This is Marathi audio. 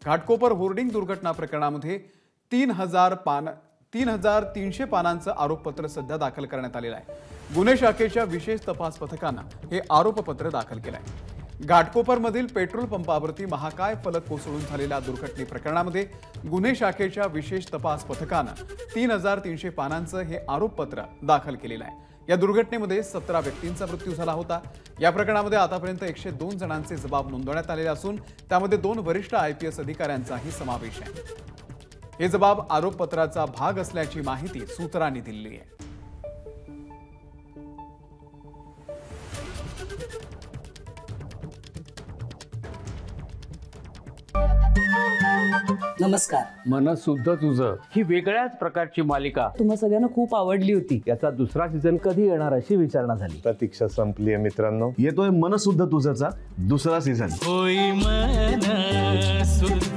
घाटकोपर होर्डिंग दुर्घटना प्रकरणामध्ये 3,300 पानांचं आरोपपत्र सध्या दाखल करण्यात आलेलं आहे। गुन्हे शाखेच्या विशेष तपास पथकानं हे आरोपपत्र दाखल केलंय। घाटकोपरमधील पेट्रोल पंपावरती महाकाय फलक कोसळून झालेल्या दुर्घटने प्रकरणामध्ये गुन्हे शाखेच्या विशेष तपास पथकानं 3,300 पानांचं हे आरोपपत्र दाखल केलेलं आहे। या दुर्घटनेमध्ये 17 व्यक्तींचा मृत्यू झाला होता। या प्रकरणामध्ये आतापर्यंत 102 जणांचे जबाब नोंदवण्यात आलेले असून त्यामध्ये 2 वरिष्ठ IPS अधिकाऱ्यांचाही समावेश आहे। हे जबाब आरोपपत्राचा भाग असल्याची माहिती सूत्रांनी दिली आहे। नमस्कार। मन शुद्ध तुझं ही वेगळ्याच प्रकारची मालिका तुम्हा सगळ्यांना खूप आवडली होती। याचा दुसरा सीझन कधी येणार अशी विचारणा झाली। प्रतीक्षा संपली आहे मित्रांनो, येतोय मन शुद्ध तुझंचा दुसरा सीझन। होई मन शुद्ध